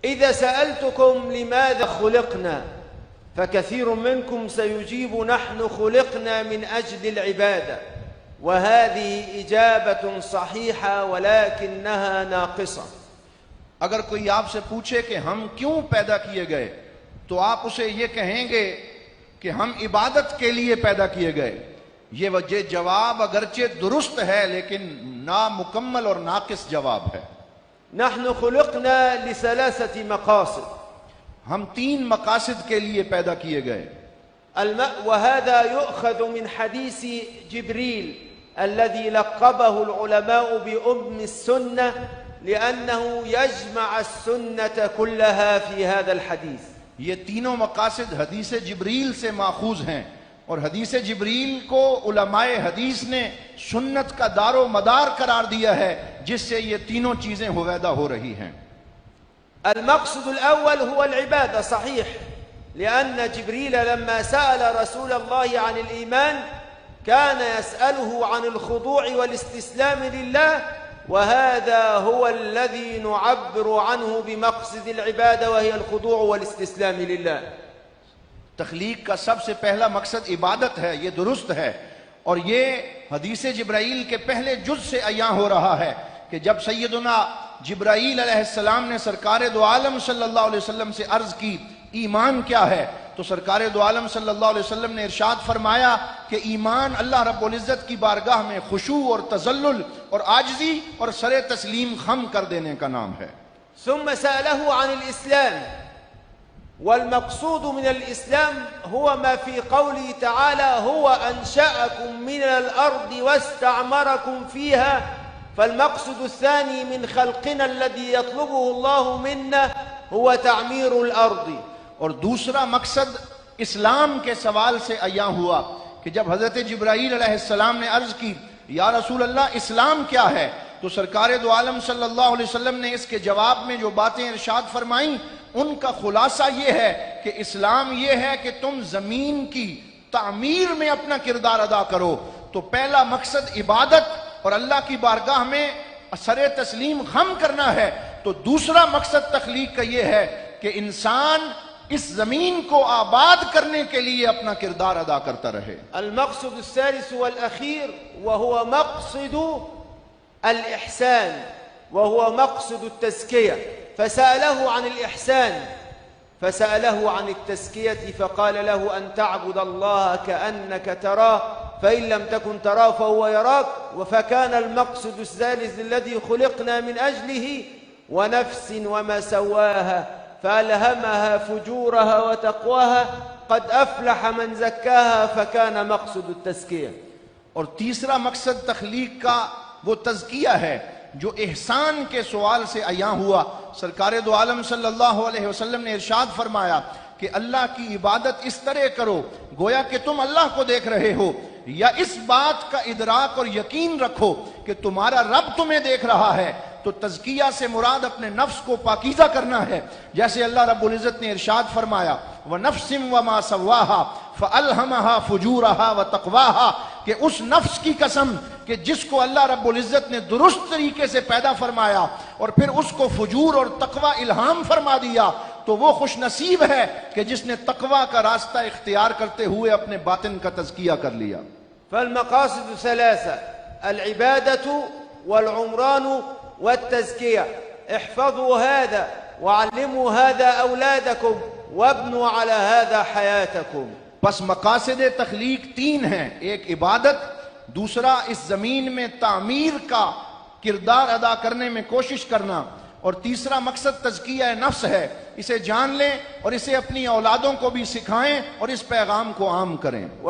إذا سألتكم لماذا خلقنا فكثير منكم سيجيب نحن خلقنا من أجل العبادة، وهذه إجابة صحيحة ولكنها ناقصة. अगर कोई आपसे पूछे कि हम क्यों पैदा किए गए तो आप उसे ये कहेंगे कि हम इबादत के लिए पैदा किए गए। ये जवाब अगरचे दुरुस्त है लेकिन नामुकम्मल और नाकिस जवाब है। नहनु खुलिक़ना लिसलासति मक़ासिद, हम 3 मकासद के लिए पैदा किए गए। वहादा युअख़ज़ु मिन हदीसी जिब्रील अल्लज़ी लक़बहु उल-उलमाउ बिउम्मि अस्सुन्नह लिअन्नहु यजमअ अस्सुन्नत कुल्लहा फ़ी हाज़ल हदीस। ये तीनों मकासद हदीस जिब्रील से माखूज हैं और हदीस जिब्रील को उलमाए हदीस ने सुन्नत का दारो मदार करार दिया है, जिससे ये तीनों चीजें हुवैदा हो रही हैं। المقصد الأول هو العبادة صحيح، لأن جبريل لما سأل رسول الله عن الإيمان كان يسأله عن الخضوع والاستسلام لله، وهذا هو الذي نعبر عنه بمقصد العبادة وهي الخضوع والاستسلام لله। तख्लीक का सबसे पहला मकसद इबादत है, ये दुरुस्त है, और ये हदीस जिब्राइल के पहले जुज से अयां हो रहा है कि जब सैयदुना जिब्राइल अलैहिस्सलाम ने सरकार दो आलम सल्लल्लाहु अलैहि वसल्लम से अर्ज की ईमान क्या है, तो सरकार दो आलम सल्लल्लाहु अलैहि वसल्लम ने इरशाद फरमाया कि ईमान अल्लाह रब्बुल इज्जत की बारगाह में खुशू और तजल्लुल और आजिज़ी और सरे तस्लीम खम कर देने का नाम है। ثم سأله عن الإسلام، والمقصود من الإسلام هو ما في قوله تعالى هو أنشأكم من الأرض واستعمركم فيها، فالمقصد الثاني من خلقنا الذي يطلبه الله منا هو تعمير الأرض। और दूसरा मकसद इस्लाम के सवाल से अयां हुआ कि जब हजरत जिब्राइल अलैहिस्सलाम ने अर्ज की या रसूल अल्लाह इस्लाम क्या है, तो सरकार दो आलम सल्लल्लाहु अलैहि वसल्लम ने इसके जवाब में जो बातें इरशाद फरमाई उनका खुलासा ये है कि इस्लाम ये है कि तुम जमीन की तामीर में अपना किरदार अदा करो। तो पहला मकसद इबादत और अल्लाह की बारगाह में सरे तस्लीम खम करना है, तो दूसरा मकसद तख्लीक का ये है कि इंसान इस जमीन को आबाद करने के लिए अपना किरदार अदा करता रहे। المقصد الثالث والأخير وهو مقصد الإحسان وهو مقصد التزكية، فسأله عن الإحسان فسأله عن التزكية فقال له أن تعبد الله كأنك تراه فإن لم تكن تراه فهو يراك، فكان المقصد الثالث الذي خلقنا من أجله ونفس وما سواها فألهمها فجورها وتقواها قد أفلح من زكاها فكان مقصد التزكية। और तीसरा मकसद तख्लीक का वो तज़किया है जो एहसान के सवाल से अयां हुआ। सरकार दो आलम सल्लल्लाहु अलैहि वसल्लम ने इरशाद फरमाया कि अल्लाह की इबादत इस तरह करो गोया कि तुम अल्लाह को देख रहे हो, या इस बात का इदराक और यकीन रखो कि तुम्हारा रब तुम्हें देख रहा है। तो तज़किया से मुराद अपने नफ्स को पाकीज़ा करना है, जैसे अल्लाह रब्बुल इज़्ज़त ने इरशाद फरमाया व नफ्सिम व मा सव्वाहा फ़अल्हमहा फुजूरहा व तक़वाहा, कि उस नफ्स की कसम कि जिसको अल्लाह रब्बुल इज़्ज़त ने दुरुस्त तरीके से पैदा फरमाया और फिर उसको फुजूर और तक़वा इल्हाम फरमा दिया, तो वो खुश नसीब है कि जिसने तक़वा का रास्ता इख्तियार करते हुए अपने बातिन का तज़किया कर लिया। فالمقاصد ثلاثة: العبادة والعمران والتزكية. احفظوا هذا وعلموا هذا أولادكم وابنوا على هذا حياتكم। बस मकासद तख्लीक 3 हैं, एक इबादत, दूसरा इस जमीन में तामीर का किरदार अदा करने में कोशिश करना, और तीसरा मकसद तज़किया नफ्स है। इसे जान लें और इसे अपनी औलादों को भी सिखाएं और इस पैगाम को आम करें।